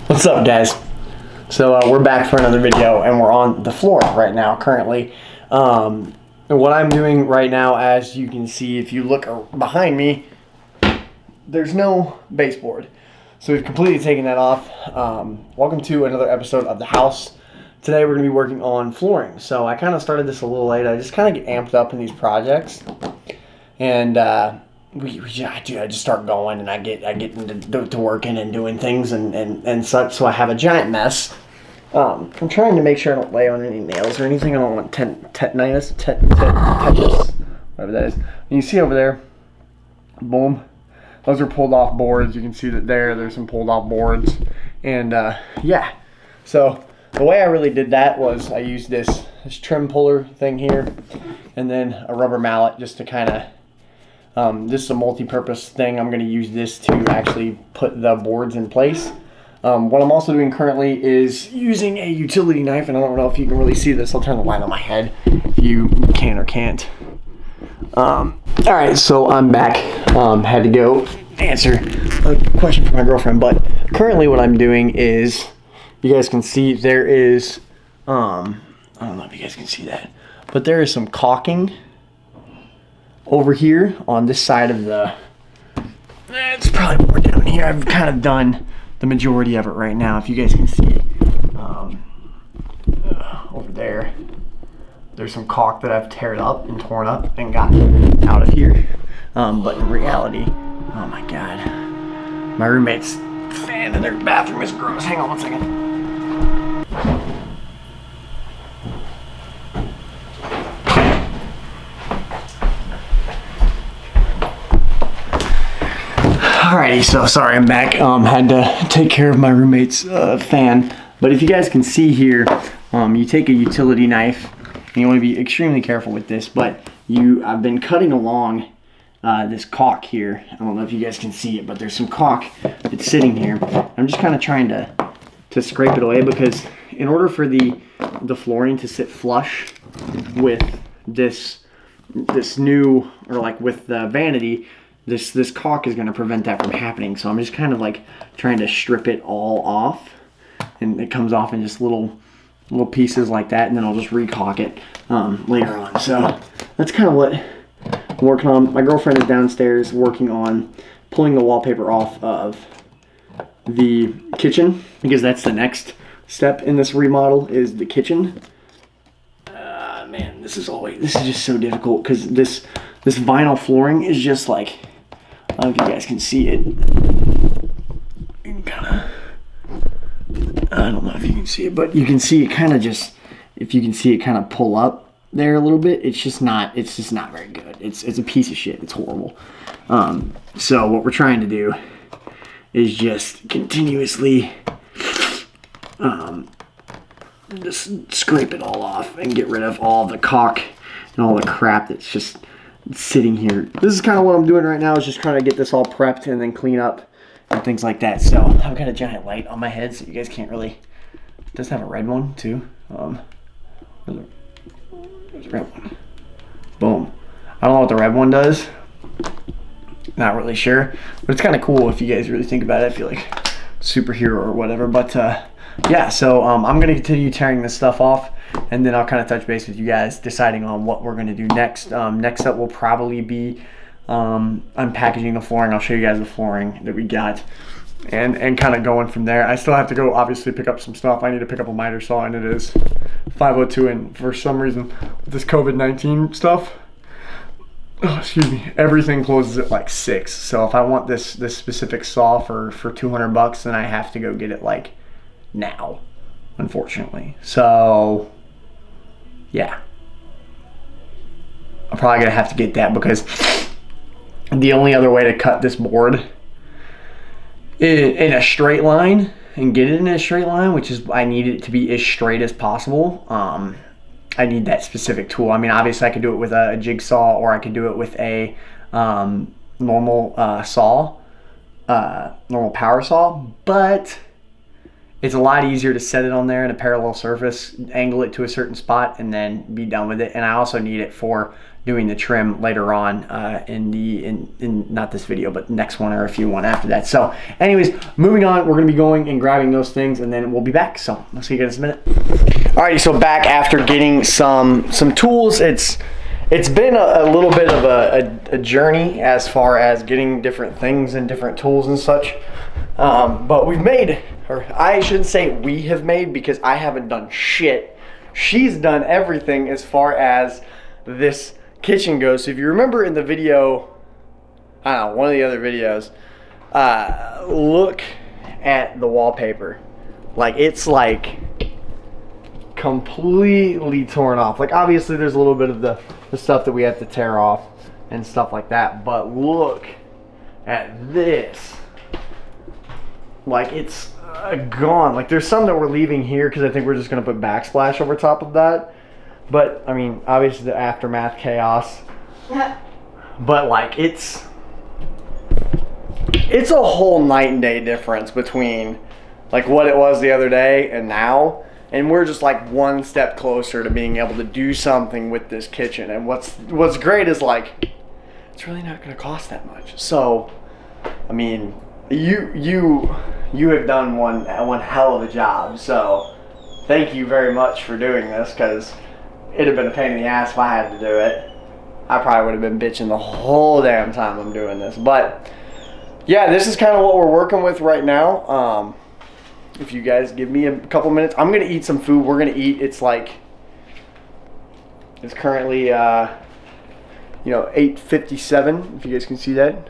What's up, guys? So we're back for another video, and we're on the floor right now currently. And what I'm doing right now, as you can see if you look behind me, there's no baseboard, so we've completely taken that off. Welcome to another episode of the house. Today we're going to be working on flooring. So I kind of started this a little late. I just kind of get amped up in these projects, and I just start going, and I get into working and doing things and such. So I have a giant mess. I'm trying to make sure I don't lay on any nails or anything. I don't want tetanus, whatever that is. And you see over there, boom, those are pulled off boards. You can see that there's some pulled off boards, and yeah. So the way I really did that was I used this trim puller thing here, and then a rubber mallet just to kind of. This is a multi-purpose thing. I'm going to use this to actually put the boards in place. What I'm also doing currently is using a utility knife, and I don't know if you can really see this. I'll turn the light on my head if you can or can't. Alright, so I'm back. Had to go answer a question from my girlfriend, but currently what I'm doing is, you guys can see there is, I don't know if you guys can see that, but there is some caulking over here on this side of the, it's probably more down here. I've kind of done the majority of it right now, if you guys can see. Over there, there's some caulk that I've torn up and gotten out of here. But in reality, oh my god, my roommate's fan in their bathroom is gross. Hang on one second. Alrighty, so sorry I'm back. Had to take care of my roommate's fan. But if you guys can see here, you take a utility knife, and you want to be extremely careful with this, but I've been cutting along this caulk here. I don't know if you guys can see it, but there's some caulk that's sitting here. I'm just kind of trying to scrape it away, because in order for the flooring to sit flush with this new, or like with the vanity, this caulk is going to prevent that from happening. So I'm just kind of like trying to strip it all off, and it comes off in just little pieces like that, and then I'll just re-caulk it later on. So that's kind of what I'm working on. My girlfriend is downstairs working on pulling the wallpaper off of the kitchen, because that's the next step in this remodel, is the kitchen. Man, this is just so difficult, because this vinyl flooring is just like, I don't know if you guys can see it. You can I don't know if you can see it, but you can see it kind of just, if you can see it kind of pull up there a little bit, it's just not very good. It's a piece of shit. It's horrible. So what we're trying to do is just continuously just scrape it all off and get rid of all the caulk and all the crap that's just sitting here. This is kind of what I'm doing right now, is just trying to get this all prepped and then clean up and things like that. So I've got a giant light on my head, so you guys can't really. It does have a red one too. There's a red one. Boom. I don't know what the red one does. Not really sure, but it's kind of cool if you guys really think about it. I feel like superhero or whatever. But yeah, so I'm gonna continue tearing this stuff off, and then I'll kind of touch base with you guys, deciding on what we're gonna do next. Next up will probably be unpackaging the flooring. I'll show you guys the flooring that we got, and kind of going from there. I still have to go obviously pick up some stuff. I need to pick up a miter saw, and it is 5:02, and for some reason with this COVID-19 stuff, excuse me, everything closes at like 6. So if I want this specific saw for $200, then I have to go get it like now, unfortunately. So yeah, I'm probably gonna have to get that, because the only other way to cut this board in a straight line and get it in a straight line, which is, I need it to be as straight as possible. I need that specific tool. I mean, obviously I could do it with a jigsaw, or I could do it with a normal saw, normal power saw, but it's a lot easier to set it on there in a parallel surface, angle it to a certain spot, and then be done with it. And I also need it for doing the trim later on in not this video, but next one or a few one after that. So anyways, moving on, we're gonna be going and grabbing those things and then we'll be back. So I'll see you guys in a minute. Alrighty, so back after getting some tools. It's been a little bit of a journey as far as getting different things and different tools and such. But we've made, or I shouldn't say we have made, because I haven't done shit. She's done everything as far as this kitchen goes. So if you remember in the video, I don't know, one of the other videos, look at the wallpaper. Like, it's like completely torn off. Like, obviously there's a little bit of the stuff that we have to tear off and stuff like that, but look at this. Like, it's gone. Like, there's some that we're leaving here because I think we're just going to put backsplash over top of that. But I mean, obviously the aftermath chaos. But like, it's a whole night and day difference between like what it was the other day and now. And we're just like one step closer to being able to do something with this kitchen. And what's great is like, it's really not going to cost that much. So, I mean, you have done one hell of a job. So, thank you very much for doing this, because it'd have been a pain in the ass if I had to do it. I probably would have been bitching the whole damn time I'm doing this. But yeah, this is kind of what we're working with right now. If you guys give me a couple minutes, I'm gonna eat some food. We're gonna eat. It's currently 8:57. If you guys can see that.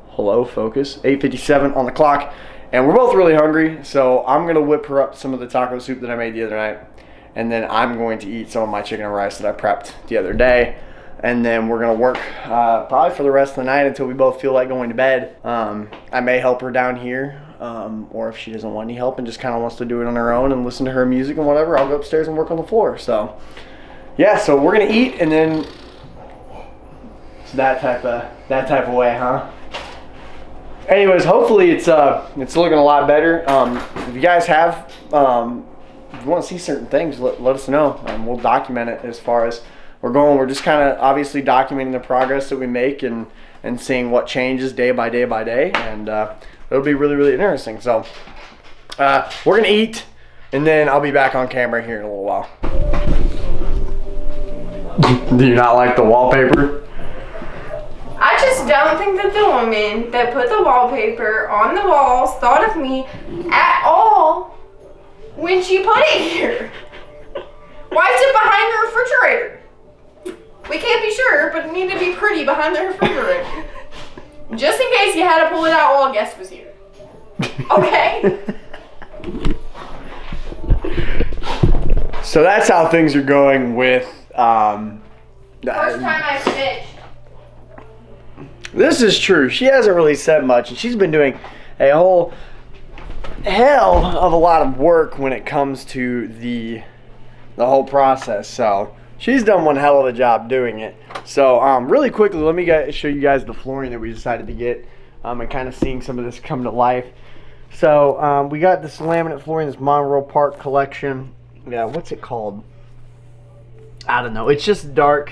Hello, focus. 8:57 on the clock, and we're both really hungry. So I'm gonna whip her up some of the taco soup that I made the other night, and then I'm going to eat some of my chicken and rice that I prepped the other day. And then we're gonna work probably for the rest of the night until we both feel like going to bed. I may help her down here. Or if she doesn't want any help and just kind of wants to do it on her own and listen to her music and whatever, I'll go upstairs and work on the floor. So yeah, so we're gonna eat, and then it's that type of way, huh? Anyways, hopefully it's looking a lot better. If you guys have if you want to see certain things, let us know. We'll document it as far as we're going. We're just kind of obviously documenting the progress that we make and seeing what changes day by day by day, and it'll be really, really interesting. So we're gonna eat, and then I'll be back on camera here in a little while. Do you not like the wallpaper? I just don't think that the woman that put the wallpaper on the walls thought of me at all when she put it here. Why is it behind the refrigerator? We can't be sure, but it needed to be pretty behind the refrigerator. Just in case you had to pull it out while a guest was here. Okay? So that's how things are going with First time I snitched. This is true. She hasn't really said much, and she's been doing a whole hell of a lot of work when it comes to the whole process. So she's done one hell of a job doing it. So really quickly, let me show you guys the flooring that we decided to get, and kind of seeing some of this come to life. So we got this laminate flooring, this Monroe Park collection. Yeah, what's it called? I don't know. It's just dark,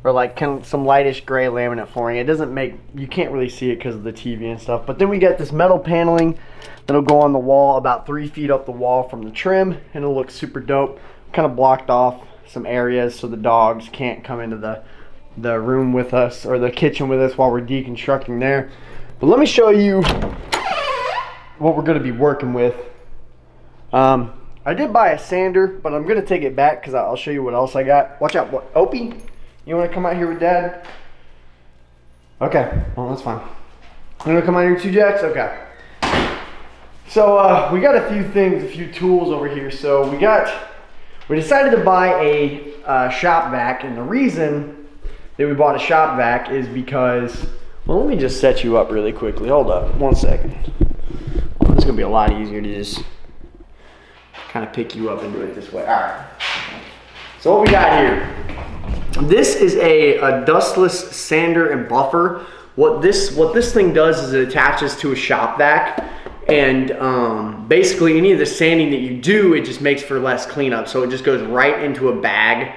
or like kind of some lightish gray laminate flooring. It doesn't make, you can't really see it because of the TV and stuff. But then we got this metal paneling that'll go on the wall about 3 feet up the wall from the trim, and it'll look super dope. Kind of blocked off some areas so the dogs can't come into the room with us, or the kitchen with us, while we're deconstructing there. But let me show you what we're going to be working with. I did buy a sander, but I'm going to take it back because I'll show you what else I got. Watch out. What, Opie? You want to come out here with Dad? Okay. Well, that's fine. You want to come out here too, Jax? Okay. So we got a few things, a few tools over here. So we decided to buy a shop vac, and the reason that we bought a shop vac is because, well, let me just set you up really quickly. Hold up 1 second. Well, it's gonna be a lot easier to just kind of pick you up and do it this way. All right. So what we got here, this is a dustless sander and buffer. What this thing does is it attaches to a shop vac, and basically any of the sanding that you do, it just makes for less cleanup. So it just goes right into a bag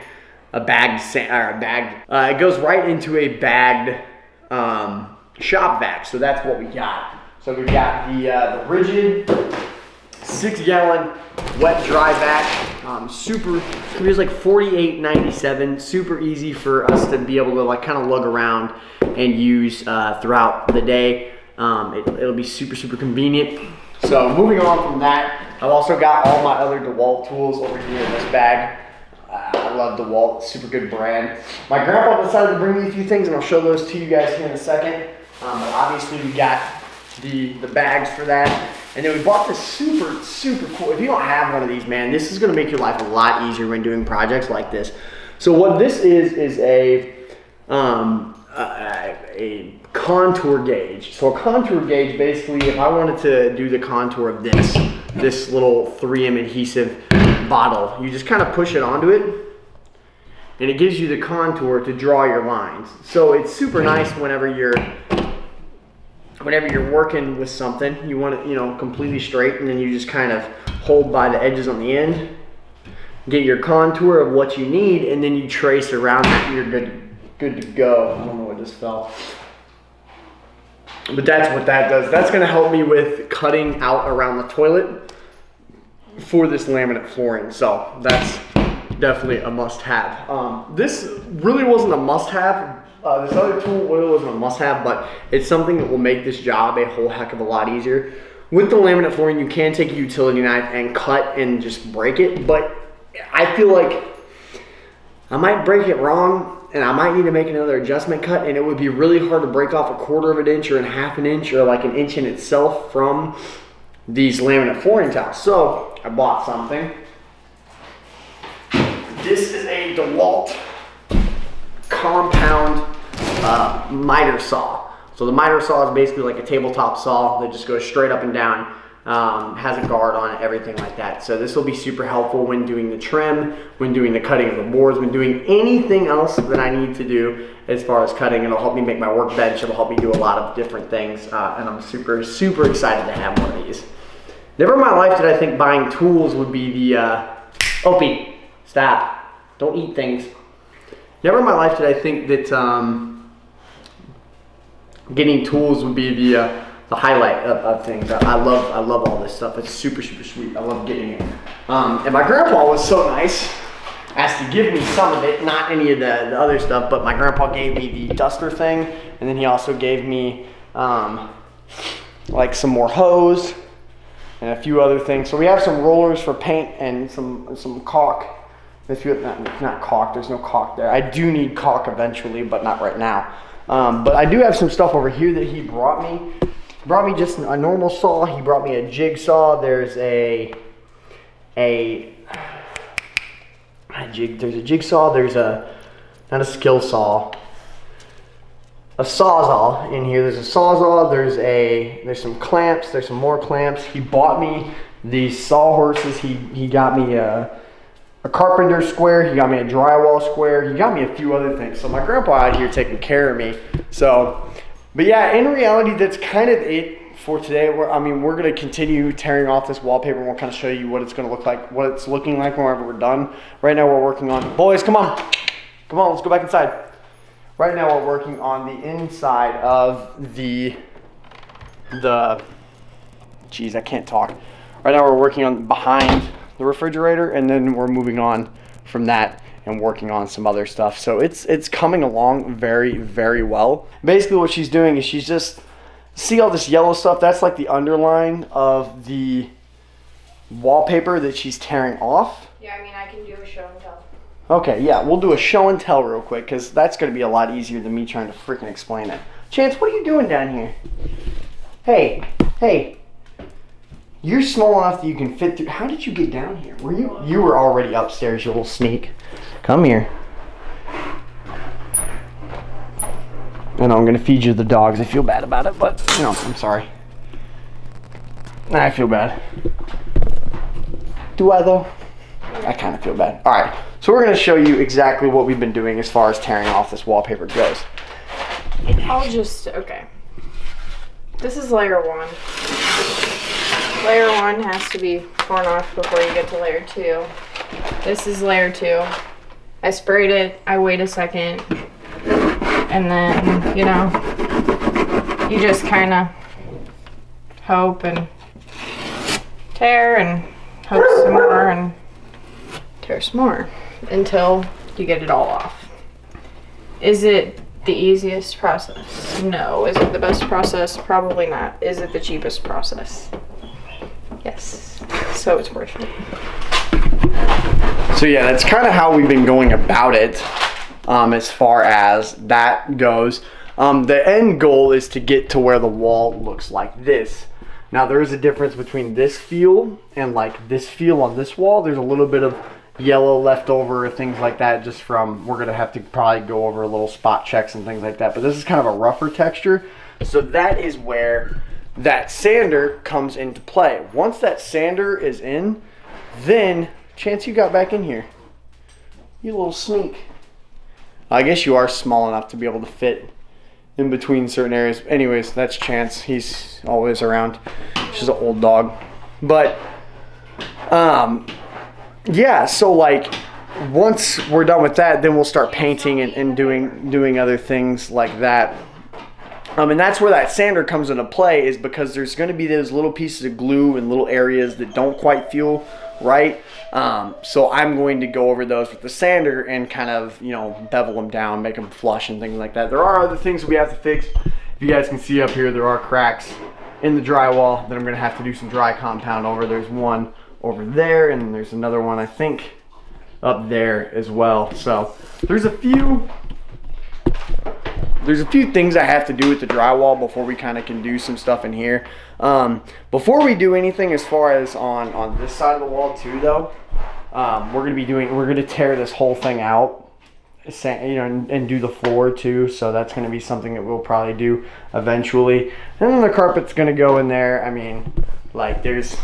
it goes right into a bagged shop vac. So that's what we got. So we've got the rigid 6-gallon wet dry vac. Super, it was like $48.97. Super easy for us to be able to like kind of lug around and use throughout the day. It'll be super convenient. So moving on from that, I've also got all my other DeWalt tools over here in this bag. I love DeWalt, super good brand. My grandpa decided to bring me a few things, and I'll show those to you guys here in a second. But obviously we got the bags for that. And then we bought this super cool. If you don't have one of these, man, this is gonna make your life a lot easier when doing projects like this. So what this is a contour gauge. So a contour gauge, basically, if I wanted to do the contour of this little 3M adhesive bottle, you just kind of push it onto it, and it gives you the contour to draw your lines. So it's super nice whenever you're working with something, you want it, completely straight, and then you just kind of hold by the edges on the end, get your contour of what you need, and then you trace around it, and you're good to go. I don't know what just fell. But that's what that does. That's gonna help me with cutting out around the toilet for this laminate flooring. So that's definitely a must-have. This really wasn't a must-have. This other tool really wasn't a must-have, but it's something that will make this job a whole heck of a lot easier. With the laminate flooring, you can take a utility knife and cut and just break it, but I feel like I might break it wrong, and I might need to make another adjustment cut, and it would be really hard to break off 1/4 of an inch or 1/2 an inch or like an inch in itself from these laminate flooring tiles. So I bought something. This is a DeWalt compound miter saw. So the miter saw is basically like a tabletop saw that just goes straight up and down. Has a guard on it, everything like that. So this will be super helpful when doing the trim, when doing the cutting of the boards, when doing anything else that I need to do as far as cutting. It'll help me make my workbench. It'll help me do a lot of different things. And I'm super excited to have one of these. Never in my life did I think buying tools would be the, Opie, stop. Don't eat things. Never in my life did I think that getting tools would be the highlight of things. I love all this stuff. It's super sweet. I love getting it. And my grandpa was so nice as to give me some of it, not any of the other stuff, but my grandpa gave me the duster thing, and then he also gave me like some more hose and a few other things. So we have some rollers for paint and some caulk. Not caulk, there's no caulk there. I do need caulk eventually, but not right now. But I do have some stuff over here that he brought me. He brought me just a normal saw. He brought me a jigsaw. There's a jigsaw. There's not a skill saw, a sawzall in here. There's a sawzall. There's some clamps. There's some more clamps. He bought me these sawhorses. He got me a carpenter square. He got me a drywall square. He got me a few other things. So my grandpa out here taking care of me. So, but yeah, in reality, that's kind of it for today. We're going to continue tearing off this wallpaper, and we'll kind of show you what it's going to look like, what it's looking like whenever we're done. Right now we're working on, boys, come on, let's go back inside. Right now we're working on the inside of the geez, I can't talk. Right now we're working on behind the refrigerator, and then we're moving on from that and working on some other stuff. So it's coming along very well. Basically what she's doing is she's just, see all this yellow stuff? That's like the underline of the wallpaper that she's tearing off. Yeah, I can do a show and tell. Okay, yeah, we'll do a show and tell real quick, because that's going to be a lot easier than me trying to freaking explain it. Chance, what are you doing down here? Hey. You're small enough that you can fit through. How did you get down here? Were you? You were already upstairs, you little sneak. Come here. I know I'm gonna feed you the dogs. I feel bad about it, but I'm sorry. I feel bad. Do I though? I kind of feel bad. All right, so we're gonna show you exactly what we've been doing as far as tearing off this wallpaper goes. Okay. This is layer 1. Layer 1 has to be torn off before you get to layer 2. This is layer 2. I sprayed it, I wait a second, and then, you know, you just kind of hope and tear and hope some more and tear some more until you get it all off. Is it the easiest process? No. Is it the best process? Probably not. Is it the cheapest process? Yes. So it's worth it. So yeah, that's kind of how we've been going about it as far as that goes. The end goal is to get to where the wall looks like this. Now there is a difference between this feel and like this feel on this wall. There's a little bit of yellow left over, things like that, just from, we're gonna have to probably go over a little spot checks and things like that, but this is kind of a rougher texture. So that is where that sander comes into play. Once that sander is in, then Chance, you got back in here, you little sneak. I guess you are small enough to be able to fit in between certain areas. Anyways, that's Chance, he's always around. She's an old dog. But yeah, so like once we're done with that, then we'll start painting and doing other things like that. And that's where that sander comes into play, is because there's going to be those little pieces of glue and little areas that don't quite feel right. So I'm going to go over those with the sander and kind of, you know, bevel them down, make them flush and things like that. There are other things we have to fix. If you guys can see up here, there are cracks in the drywall that I'm going to have to do some dry compound over. There's one over there, and there's another one, I think, up there as well. So there's a few things I have to do with the drywall before we kind of can do some stuff in here. Before we do anything as far as on this side of the wall too, though, we're gonna tear this whole thing out, you know, and do the floor too. So that's gonna be something that we'll probably do eventually. And then the carpet's gonna go in there. I mean, like there's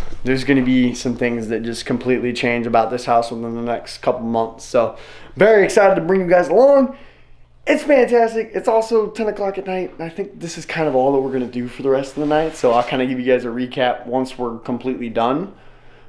gonna be some things that just completely change about this house within the next couple months. So very excited to bring you guys along. It's fantastic. It's also 10 o'clock at night, and I think this is kind of all that we're going to do for the rest of the night. So I'll kind of give you guys a recap once we're completely done,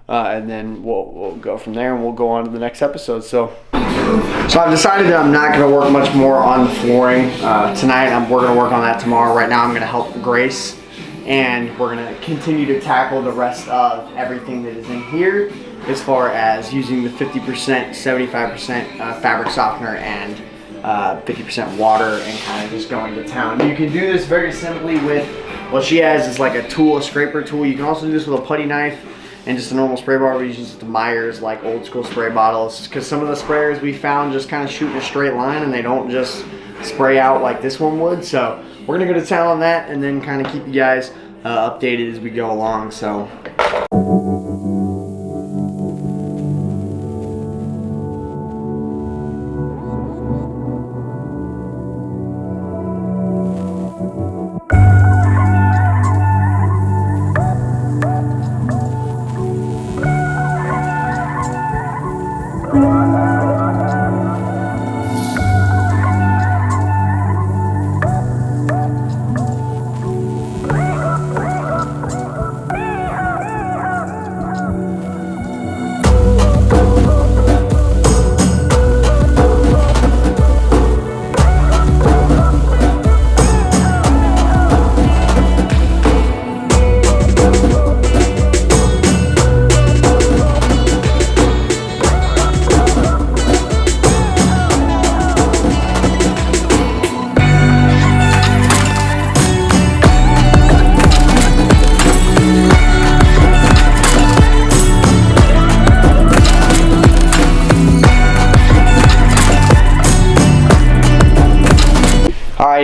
and then we'll go from there, and we'll go on to the next episode. So I've decided that I'm not going to work much more on the flooring tonight. We're going to work on that tomorrow. Right now I'm going to help Grace, and we're going to continue to tackle the rest of everything that is in here as far as using the 50%, 75% fabric softener and 50% water, and kind of just going to town. You can do this very simply with what she has is like a tool, a scraper tool. You can also do this with a putty knife and just a normal spray bottle. We use the Myers, like old school spray bottles, because some of the sprayers we found just kind of shoot in a straight line and they don't just spray out like this one would. So we're gonna go to town on that and then kind of keep you guys updated as we go along. So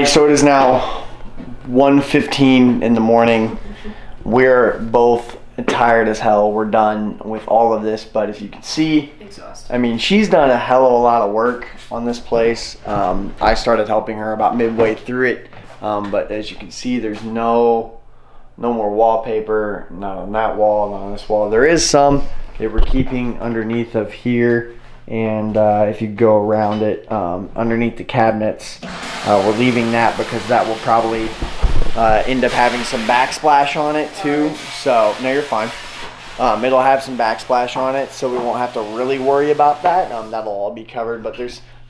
so it is now 1:15 in the morning. We're both tired as hell. We're done with all of this, but as you can see, exhausted. I mean, she's done a hell of a lot of work on this place. I started helping her about midway through it, but as you can see, there's no more wallpaper, not on that wall, not on this wall. There is some that we're keeping underneath of here, and if you go around it, underneath the cabinets, we're leaving that because that will probably end up having some backsplash on it too. So no, you're fine. It'll have some backsplash on it, so we won't have to really worry about that. That'll all be covered, but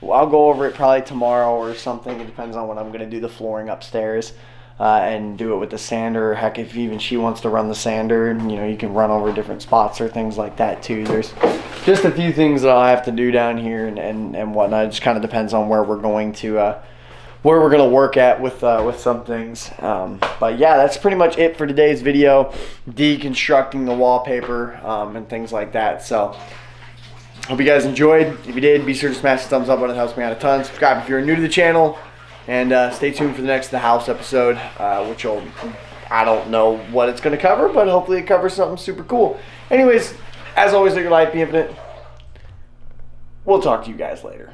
I'll go over it probably tomorrow or something. It depends on when I'm going to do the flooring upstairs and do it with the sander. Heck, if even she wants to run the sander, you can run over different spots or things like that too. There's just a few things that I'll have to do down here and whatnot. It just kind of depends on where we're going to work at with some things. But yeah, that's pretty much it for today's video, deconstructing the wallpaper and things like that. So hope you guys enjoyed. If you did, be sure to smash the thumbs up button. It helps me out a ton. Subscribe if you're new to the channel, and stay tuned for the next The House episode, which I don't know what it's going to cover, but hopefully it covers something super cool. Anyways, as always, live your life, be infinite. We'll talk to you guys later.